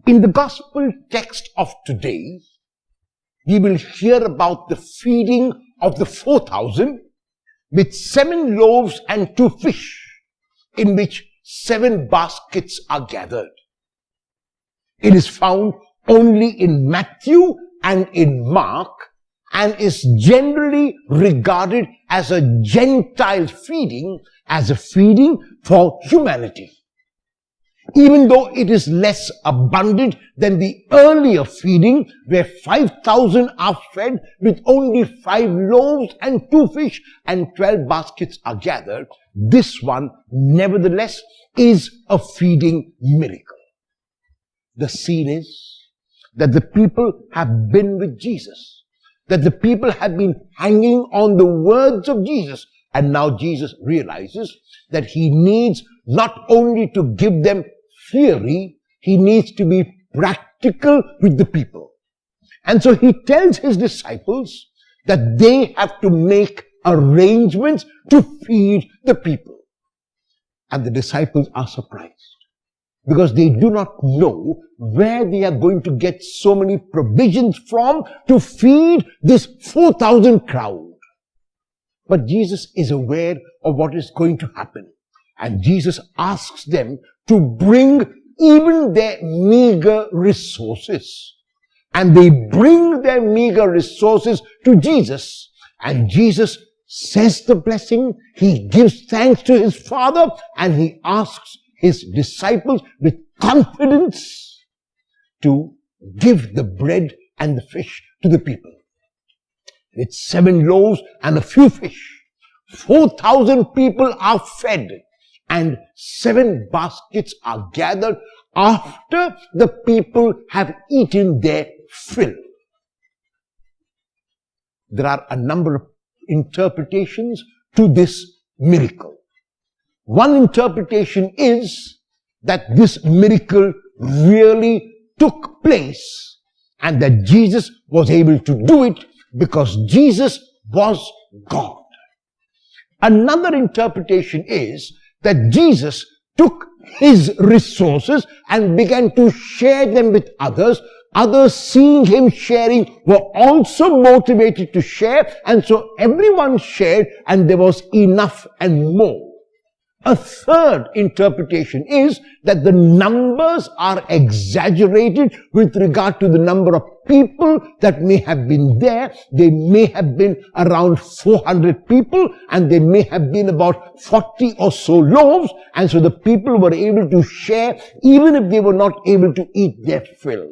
In the gospel text of today, we will hear about the feeding of the 4,000 with 7 loaves and 2 fish, in which 7 baskets are gathered. It is found only in Matthew and in Mark, and is generally regarded as a Gentile feeding, as a feeding for humanity. Even though it is less abundant than the earlier feeding, where 5,000 are fed with only 5 loaves and 2 fish and 12 baskets are gathered, this one, nevertheless, is a feeding miracle. The scene is that the people have been with Jesus, that the people have been hanging on the words of Jesus, and now Jesus realizes that he needs not only to give them theory, he needs to be practical with the people. And so he tells his disciples that they have to make arrangements to feed the people. And the disciples are surprised, because they do not know where they are going to get so many provisions from to feed this 4,000 crowd. But Jesus is aware of what is going to happen. And Jesus asks them to bring even their meager resources. And they bring their meager resources to Jesus. And Jesus says the blessing, he gives thanks to his Father, and he asks his disciples with confidence to give the bread and the fish to the people. With 7 loaves and a few fish, 4,000 people are fed, and 7 baskets are gathered after the people have eaten their fill. There are a number of interpretations to this miracle. One interpretation is that this miracle really took place and that Jesus was able to do it because Jesus was God. Another interpretation is that Jesus took his resources and began to share them with others. Others, seeing him sharing, were also motivated to share, and so everyone shared, and there was enough and more. A third interpretation is that the numbers are exaggerated with regard to the number of people that may have been there. They may have been around 400 people, and they may have been about 40 or so loaves, and so the people were able to share even if they were not able to eat their fill.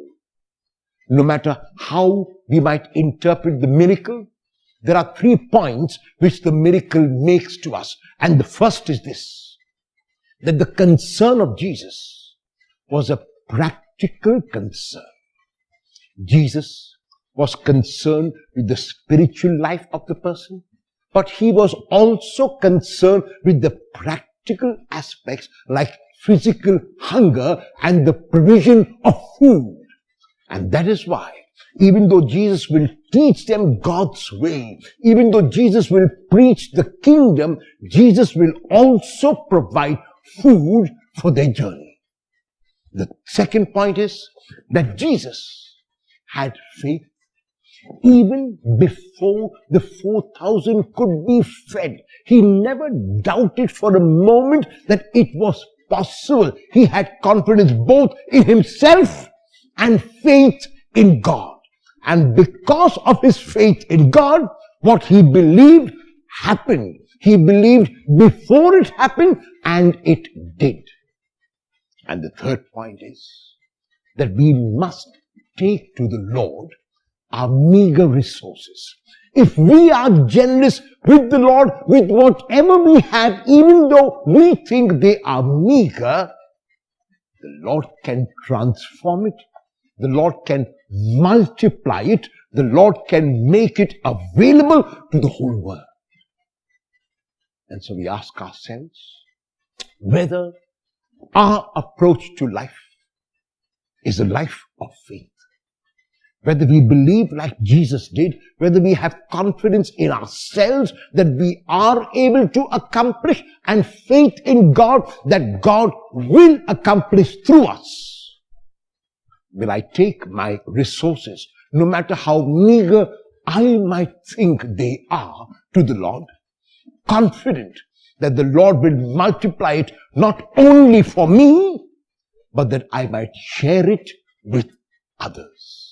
No matter how we might interpret the miracle, there are 3 points which the miracle makes to us. And the first is this, that the concern of Jesus was a practical concern. Jesus was concerned with the spiritual life of the person, but he was also concerned with the practical aspects like physical hunger and the provision of food. And that is why, even though Jesus will teach them God's way, even though Jesus will preach the kingdom, Jesus will also provide food for their journey. The second point is that Jesus had faith even before the 4,000 could be fed. He never doubted for a moment that it was possible. He had confidence both in himself and faith in God. And because of his faith in God, what he believed happened. He believed before it happened, and it did. And the third point is that we must take to the Lord our meager resources. If we are generous with the Lord, with whatever we have, even though we think they are meager, the Lord can transform it. The Lord can multiply it. The Lord can make it available to the whole world. And so we ask ourselves whether our approach to life is a life of faith. Whether we believe like Jesus did, whether we have confidence in ourselves that we are able to accomplish, and faith in God that God will accomplish through us. will I take my resources, no matter how meager I might think they are, to the Lord, confident that the Lord will multiply it not only for me, but that I might share it with others.